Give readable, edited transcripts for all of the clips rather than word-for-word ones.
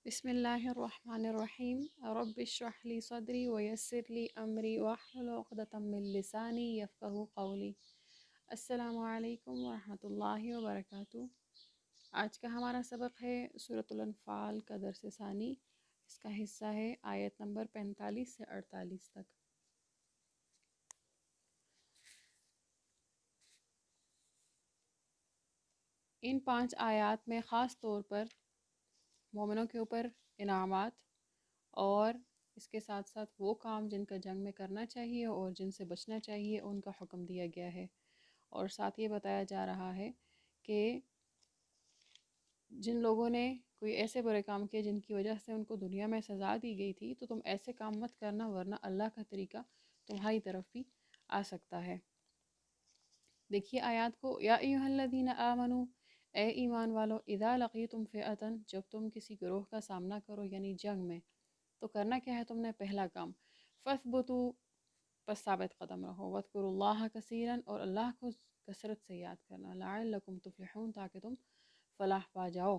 بسم اللہ الرحمن الرحیم رب اشرح لی صدری ویسر لی امری واحلل عقدۃ من لسانی یفقہوا قولی۔ السلام علیکم ورحمۃ اللہ وبرکاتہ۔ آج کا ہمارا سبق ہے سورۃ الانفال کا درس ثانی۔ اس کا حصہ ہے آیت نمبر 45 سے 48 تک۔ ان 5 آیات میں خاص طور پر مومنوں کے اوپر انعامات اور اس کے ساتھ ساتھ وہ کام جن کا جنگ میں کرنا چاہیے اور جن سے بچنا چاہیے ان کا حکم دیا گیا ہے، اور ساتھ یہ بتایا جا رہا ہے کہ جن لوگوں نے کوئی ایسے برے کام کیے جن کی وجہ سے ان کو دنیا میں سزا دی گئی تھی، تو تم ایسے کام مت کرنا ورنہ اللہ کا طریقہ تمہاری طرف بھی آ سکتا ہے۔ دیکھیے آیات کو، یا ایھا الذین آمنو، اے ایمان والو، اذا لقیتم فئۃ، جب تم کسی گروہ کا سامنا کرو یعنی جنگ میں، تو کرنا کیا ہے تم نے؟ پہلا کام، فاثبتوا، پس ثابت قدم رہو، واذکروا اللہ کثیرا، اور اللہ کو کثرت سے یاد کرنا، لعلکم تفلحون، تاکہ تم فلاح پا جاؤ،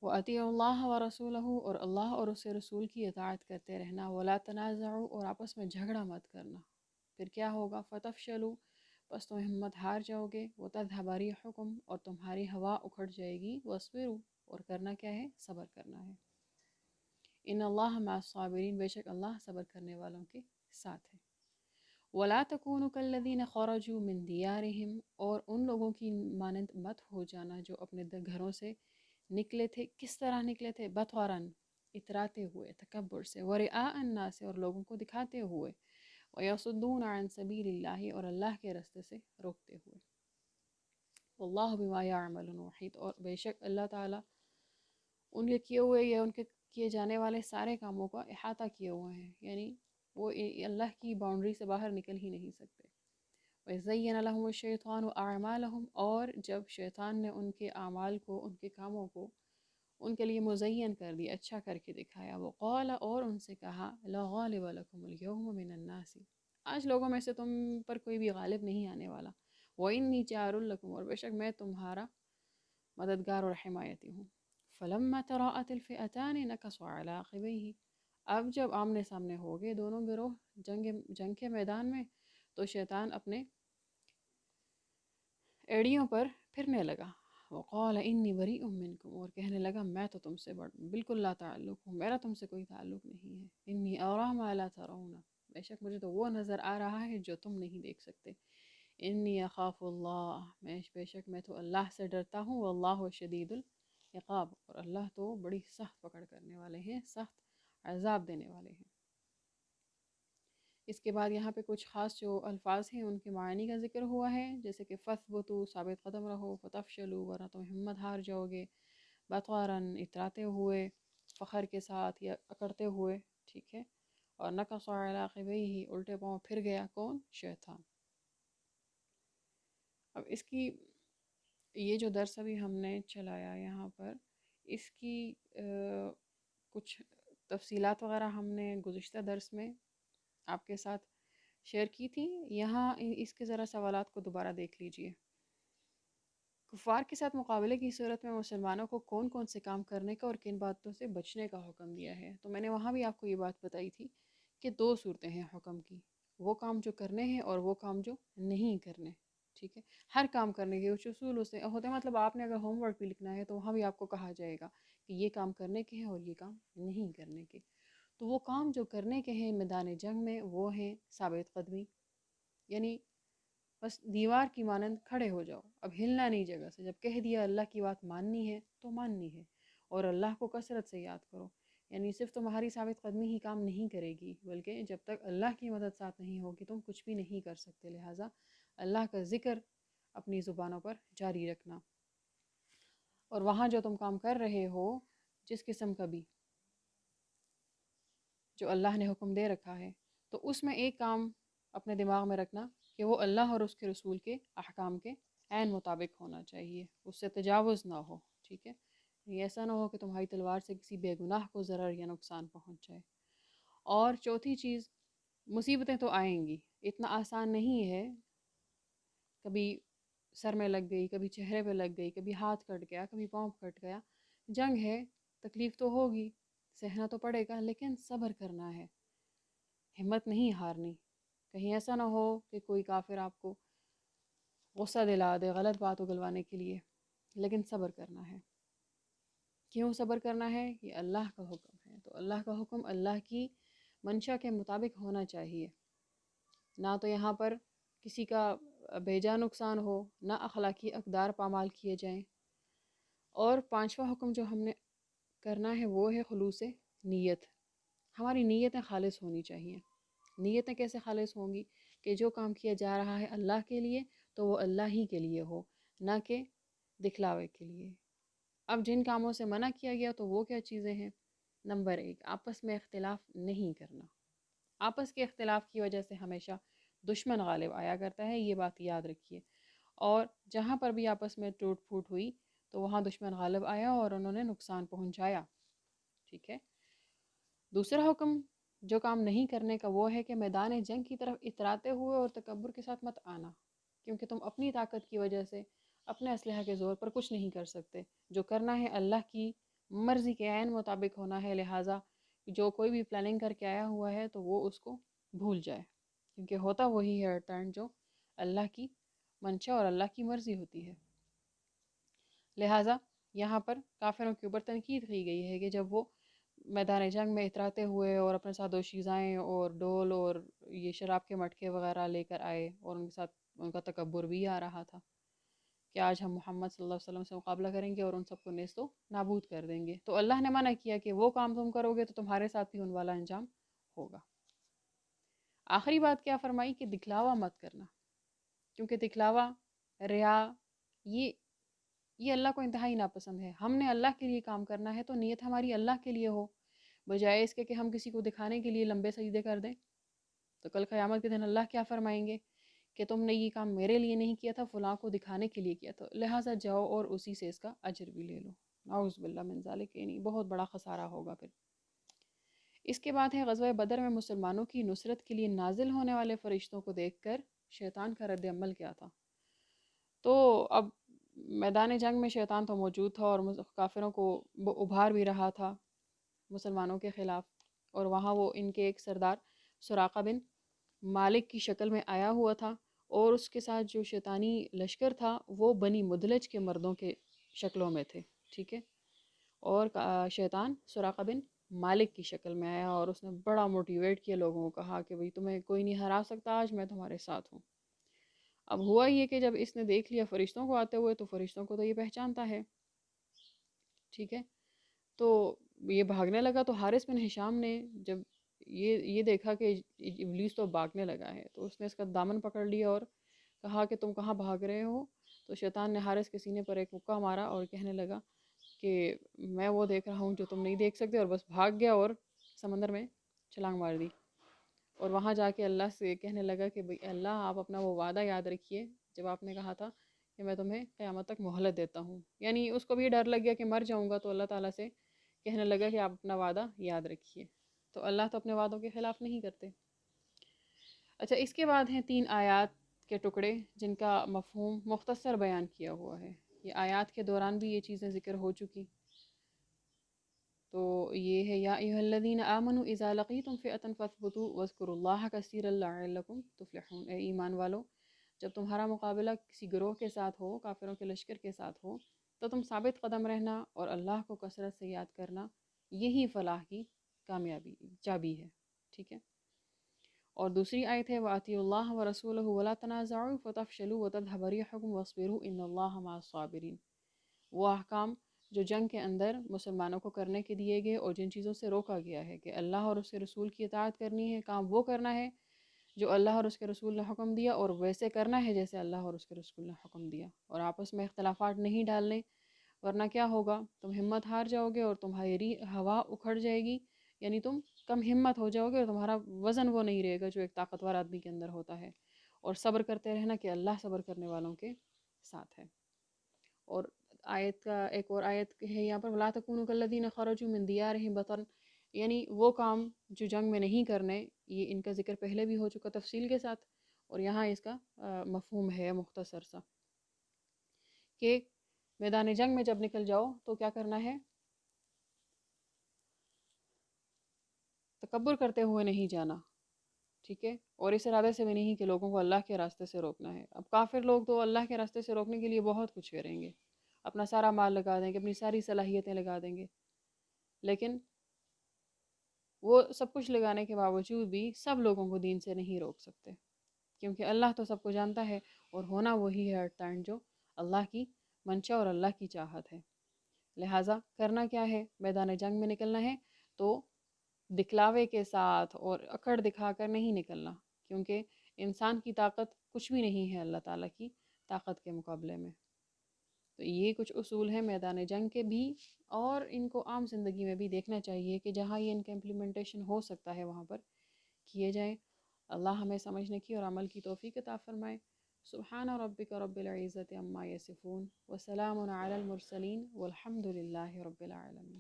وَأَطِیعُوا اللَّهَ وَرَسُولَهُ، اور اللہ اور اس کے رسول کی اطاعت کرتے رہنا، وَلَا تَنَازَعُوا، اور آپس میں جھگڑا مت کرنا، پھر کیا ہوگا؟ فَتَفْشَلُوا، بس تم ہمت ہار جاؤ گے، وَتَذْهَبَ رِیحُکُم، اور تمہاری ہوا اکھڑ جائے گی، وَاصْبِرُوا، اور کرنا کیا ہے؟ صبر کرنا ہے، ان اللہ مع الصابرین، بے شک اللہ صبر کرنے والوں کے ساتھ ہے۔ وَلَا تَكُونُوا كَالَّذِينَ خَرَجُوا مِن دِيَارِهِمْ، اور ان لوگوں کی مانند مت ہو جانا جو اپنے گھروں سے نکلے تھے۔ کس طرح نکلے تھے؟ بطوراً، اتراتے ہوئے، تکبر سے، وَرِئَاءَ النَّاسِ، اور لوگوں کو دکھاتے ہوئے، وَيَصُدُّونَ عَن سَبِيلِ اللَّهِ، اور اللہ کے راستے سے روکتے ہوئے، وَاللَّهُ بِمَا يَعْمَلُونَ مُحِيطٌ، اور بے شک اللہ تعالیٰ ان کے کیے ہوئے یا ان کے کیے جانے والے سارے کاموں کا احاطہ کیے ہوئے ہیں، یعنی وہ اللہ کی باؤنڈری سے باہر نکل ہی نہیں سکتے۔ وَزَيَّنَ لَهُمُ الشَّيْطَانُ أَعْمَالَهُمْ، اور جب شیطان نے ان کے اعمال کو، ان کے کاموں کو ان کے لیے مزین کر دیا، اچھا کر کے دکھایا، وَقَالَ، اور ان سے کہا، لَا غَالِبَ لَكُمُ الْيَوْمَ مِنَ النَّاسِ، آج لوگوں میں سے تم پر کوئی بھی غالب نہیں آنے والا، وَإِنِّي جَارٌ لَكُمْ، اور بے شک میں تمہارا مددگار اور حمایتی ہوں۔ فَلَمَّا تَرَاءَتِ الْفِئَتَانِ نَكَصَ عَلَىٰ عَقِبَيْهِ، اب جب آمنے سامنے ہو گئے دونوں گروہ جنگ کے میدان میں، تو شیطان اپنے ایڑیوں پر پھرنے لگا، وقال انی بریء منکم، اور کہنے لگا میں تو تم سے بالکل لا تعلق ہوں، میرا تم سے کوئی تعلق نہیں ہے، انی ارا ما لا ترون، بے شک مجھے تو وہ نظر آ رہا ہے جو تم نہیں دیکھ سکتے، انی اخاف اللہ، بے شک میں تو اللہ سے ڈرتا ہوں، واللہ شدید العقاب، اور اللہ تو بڑی سخت پکڑ کرنے والے ہیں، سخت عذاب دینے والے ہیں۔ اس کے بعد یہاں پہ کچھ خاص جو الفاظ ہیں ان کے معنی کا ذکر ہوا ہے، جیسے کہ فَثْبُتُوا، ثابت قدم رہو، فَتَفْشَلُوا، ورنہ تم ہمت ہار جاؤ گے، بَطْوَارًا، اتراتے ہوئے، فخر کے ساتھ یا اکڑتے ہوئے، ٹھیک ہے، اور نَكَصَ عَلَىٰ عَقِبَيْهِ، الٹے پاؤں پھر گیا، کون؟ شیطان۔ اب اس کی یہ جو درس ابھی ہم نے چلایا یہاں پر، اس کی کچھ تفصیلات وغیرہ ہم نے گزشتہ درس میں آپ کے ساتھ شیئر کی تھی، یہاں اس کے ذرا سوالات کو دوبارہ دیکھ لیجئے۔ کفار کے ساتھ مقابلے کی صورت میں مسلمانوں کو کون کون سے کام کرنے کا اور کن باتوں سے بچنے کا حکم دیا ہے، تو میں نے وہاں بھی آپ کو یہ بات بتائی تھی کہ 2 صورتیں ہیں حکم کی، وہ کام جو کرنے ہیں اور وہ کام جو نہیں کرنے، ٹھیک ہے۔ ہر کام کرنے کے کچھ اصول ہوتے ہیں، مطلب آپ نے اگر ہوم ورک بھی لکھنا ہے تو وہاں بھی آپ کو کہا جائے گا کہ یہ کام کرنے کے ہیں اور یہ کام نہیں کرنے کے۔ تو وہ کام جو کرنے کے ہیں میدان جنگ میں، وہ ہیں ثابت قدمی، یعنی بس دیوار کی مانند کھڑے ہو جاؤ، اب ہلنا نہیں جگہ سے، جب کہہ دیا اللہ کی بات ماننی ہے تو ماننی ہے، اور اللہ کو کثرت سے یاد کرو، یعنی صرف تمہاری ثابت قدمی ہی کام نہیں کرے گی، بلکہ جب تک اللہ کی مدد ساتھ نہیں ہوگی تم کچھ بھی نہیں کر سکتے، لہٰذا اللہ کا ذکر اپنی زبانوں پر جاری رکھنا، اور وہاں جو تم کام کر رہے ہو جس قسم کا بھی جو اللہ نے حکم دے رکھا ہے، تو اس میں ایک کام اپنے دماغ میں رکھنا کہ وہ اللہ اور اس کے رسول کے احکام کے عین مطابق ہونا چاہیے، اس سے تجاوز نہ ہو، ٹھیک ہے، یہ ایسا نہ ہو کہ تمہاری تلوار سے کسی بے گناہ کو ضرر یا نقصان پہنچ جائے۔ اور چوتھی چیز، مصیبتیں تو آئیں گی، اتنا آسان نہیں ہے، کبھی سر میں لگ گئی، کبھی چہرے پہ لگ گئی، کبھی ہاتھ کٹ گیا، کبھی پاؤں کٹ گیا، جنگ ہے، تکلیف تو ہوگی، سہنا تو پڑے گا، لیکن صبر کرنا ہے، ہمت نہیں ہارنی. کہیں ایسا نہ ہو کہ کوئی کافر آپ کو غصہ دلا دے غلط بات اگلوانے کے لیے، لیکن صبر کرنا ہے. کیوں صبر کرنا ہے؟ یہ اللہ کا حکم ہے، تو اللہ کا حکم اللہ کی منشا کے مطابق ہونا چاہیے. نہ تو یہاں پر کسی کا بیجا نقصان ہو، نہ اخلاقی اقدار پامال کیے جائیں. اور پانچواں حکم جو ہم نے کرنا ہے وہ ہے خلوص نیت. ہماری نیتیں خالص ہونی چاہیے. نیتیں کیسے خالص ہوں گی؟ کہ جو کام کیا جا رہا ہے اللہ کے لیے تو وہ اللہ ہی کے لیے ہو، نہ کہ دکھلاوے کے لیے. اب جن کاموں سے منع کیا گیا تو وہ کیا چیزیں ہیں؟ نمبر 1، آپس میں اختلاف نہیں کرنا. آپس کے اختلاف کی وجہ سے ہمیشہ دشمن غالب آیا کرتا ہے، یہ بات یاد رکھیے. اور جہاں پر بھی آپس میں ٹوٹ پھوٹ ہوئی تو وہاں دشمن غالب آیا اور انہوں نے نقصان پہنچایا. ٹھیک ہے. دوسرا حکم جو کام نہیں کرنے کا وہ ہے کہ میدان جنگ کی طرف اتراتے ہوئے اور تکبر کے ساتھ مت آنا، کیونکہ تم اپنی طاقت کی وجہ سے اپنے اسلحہ کے زور پر کچھ نہیں کر سکتے. جو کرنا ہے اللہ کی مرضی کے عین مطابق ہونا ہے، لہٰذا جو کوئی بھی پلاننگ کر کے آیا ہوا ہے تو وہ اس کو بھول جائے، کیونکہ ہوتا وہی ہے ٹرن جو اللہ کی منشا اور اللہ کی مرضی ہوتی ہے. لہٰذا یہاں پر کافروں کے اوپر تنقید کی گئی ہے کہ جب وہ میدان جنگ میں اتراتے ہوئے اور اپنے ساتھ دوشیزائیں اور ڈول اور یہ شراب کے مٹکے وغیرہ لے کر آئے، اور ان کے ساتھ ان کا تکبر بھی آ رہا تھا کہ آج ہم محمد صلی اللہ علیہ وسلم سے مقابلہ کریں گے اور ان سب کو نیست و نابود کر دیں گے. تو اللہ نے منع کیا کہ وہ کام تم کرو گے تو تمہارے ساتھ بھی ان والا انجام ہوگا. آخری بات کیا فرمائی؟ کہ دکھلاوا مت کرنا، کیونکہ دکھلاوا، ریا، یہ اللہ کو انتہائی ناپسند ہے. ہم نے اللہ کے لیے کام کرنا ہے تو نیت ہماری اللہ کے لیے ہو، بجائے اس کے کہ ہم کسی کو دکھانے کے لیے لمبے سجدے کر دیں. تو کل قیامت کے دن اللہ کیا فرمائیں گے کہ تم نے یہ کام میرے لیے نہیں کیا تھا، فلاں کو دکھانے کے لیے کیا تھا، لہٰذا جاؤ اور اسی سے اس کا اجر بھی لے لو. نعوذ باللہ من ذالک، نہیں بہت بڑا خسارہ ہوگا پھر. اس کے بعد ہے غزوہ بدر میں مسلمانوں کی نصرت کے لیے نازل ہونے والے فرشتوں کو دیکھ کر شیطان کا رد عمل کیا تھا. تو اب میدان جنگ میں شیطان تو موجود تھا اور کافروں کو وہ ابھار بھی رہا تھا مسلمانوں کے خلاف. اور وہاں وہ ان کے ایک سردار سراقہ بن مالک کی شکل میں آیا ہوا تھا، اور اس کے ساتھ جو شیطانی لشکر تھا وہ بنی مدلج کے مردوں کے شکلوں میں تھے. ٹھیک ہے. اور شیطان سراقہ بن مالک کی شکل میں آیا اور اس نے بڑا موٹیویٹ کیا لوگوں کو، کہا کہ بھئی تمہیں کوئی نہیں ہرا سکتا، آج میں تمہارے ساتھ ہوں. اب ہوا یہ کہ جب اس نے دیکھ لیا فرشتوں کو آتے ہوئے تو فرشتوں کو تو یہ پہچانتا ہے. ٹھیک ہے. تو یہ بھاگنے لگا، تو حارث بن ہشام نے جب یہ دیکھا کہ ابلیس تو بھاگنے لگا ہے تو اس نے اس کا دامن پکڑ لیا اور کہا کہ تم کہاں بھاگ رہے ہو؟ تو شیطان نے حارث کے سینے پر ایک مکہ مارا اور کہنے لگا کہ میں وہ دیکھ رہا ہوں جو تم نہیں دیکھ سکتے، اور بس بھاگ گیا اور سمندر میں چھلانگ مار دی. اور وہاں جا کے اللہ سے کہنے لگا کہ بھئی اللہ، آپ اپنا وہ وعدہ یاد رکھیے جب آپ نے کہا تھا کہ میں تمہیں قیامت تک مہلت دیتا ہوں. یعنی اس کو بھی ڈر لگ گیا کہ مر جاؤں گا، تو اللہ تعالیٰ سے کہنے لگا کہ آپ اپنا وعدہ یاد رکھیے. تو اللہ تو اپنے وعدوں کے خلاف نہیں کرتے. اچھا، اس کے بعد ہیں 3 آیات کے ٹکڑے جن کا مفہوم مختصر بیان کیا ہوا ہے. یہ آیات کے دوران بھی یہ چیزیں ذکر ہو چکی. تو یہ ہے یا ایھا الذین آمنوا اذا لقیتم فئۃ فاثبتوا واذکروا اللہ کثیرا لعلکم تفلحون. اے ایمان والو، جب تمہارا مقابلہ کسی گروہ کے ساتھ ہو، کافروں کے لشکر کے ساتھ ہو، تو تم ثابت قدم رہنا اور اللہ کو کثرت سے یاد کرنا، یہی فلاح کی کامیابی چابی ہے. ٹھیک ہے. اور دوسری آیت ہے وَأَطِیعُوا اللَّهَ وَرَسُولَهُ وَلَا تَنَازَعُوا فَتَفْشَلُوا وَتَذْهَبَ رِیحُکُم وَاصْبِرُوا إِنَّ اللَّهَ مَعَ الصَّابِرِینَ. وہ احکام جو جنگ کے اندر مسلمانوں کو کرنے کے دیے گئے اور جن چیزوں سے روکا گیا ہے کہ اللہ اور اس کے رسول کی اطاعت کرنی ہے، کام وہ کرنا ہے جو اللہ اور اس کے رسول نے حکم دیا، اور ویسے کرنا ہے جیسے اللہ اور اس کے رسول نے حکم دیا، اور آپس میں اختلافات نہیں ڈالنے، ورنہ کیا ہوگا؟ تم ہمت ہار جاؤ گے اور تمہاری ہوا اکھڑ جائے گی. یعنی تم کم ہمت ہو جاؤ گے اور تمہارا وزن وہ نہیں رہے گا جو ایک طاقتور آدمی کے اندر ہوتا ہے. اور صبر کرتے رہنا کہ اللہ صبر کرنے والوں کے ساتھ ہے. اور آیت کا ایک اور آیت ہے یہاں پر وَلَا تَكُونُوا كَالَّذِينَ خَرَجُوا مِن دِيَارِهِمْ بَطَرًا، یعنی وہ کام جو جنگ میں نہیں کرنے. یہ ان کا ذکر پہلے بھی ہو چکا تفصیل کے ساتھ، اور یہاں اس کا مفہوم ہے مختصر سا کہ میدان جنگ میں جب نکل جاؤ تو کیا کرنا ہے؟ تکبر کرتے ہوئے نہیں جانا، ٹھیک ہے، اور اس ارادے سے بھی نہیں کہ لوگوں کو اللہ کے راستے سے روکنا ہے۔ اب کافر لوگ تو اللہ کے راستے سے روکنے کے لیے بہت کچھ کریں گے، اپنا سارا مال لگا دیں گے، اپنی ساری صلاحیتیں لگا دیں گے، لیکن وہ سب کچھ لگانے کے باوجود بھی سب لوگوں کو دین سے نہیں روک سکتے، کیونکہ اللہ تو سب کو جانتا ہے، اور ہونا وہی ہے ایٹ جو اللہ کی منشا اور اللہ کی چاہت ہے۔ لہٰذا کرنا کیا ہے، میدان جنگ میں نکلنا ہے تو دکھلاوے کے ساتھ اور اکڑ دکھا کر نہیں نکلنا، کیونکہ انسان کی طاقت کچھ بھی نہیں ہے اللہ تعالیٰ کی طاقت کے مقابلے میں۔ تو یہ کچھ اصول ہیں میدان جنگ کے بھی، اور ان کو عام زندگی میں بھی دیکھنا چاہیے کہ جہاں یہ ان کا امپلیمنٹیشن ہو سکتا ہے وہاں پر کیے جائیں۔ اللہ ہمیں سمجھنے کی اور عمل کی توفیق عطا فرمائے۔ سبحان ربک رب العزت عما یصفون وسلام علی المرسلین والحمد للہ رب العالمین۔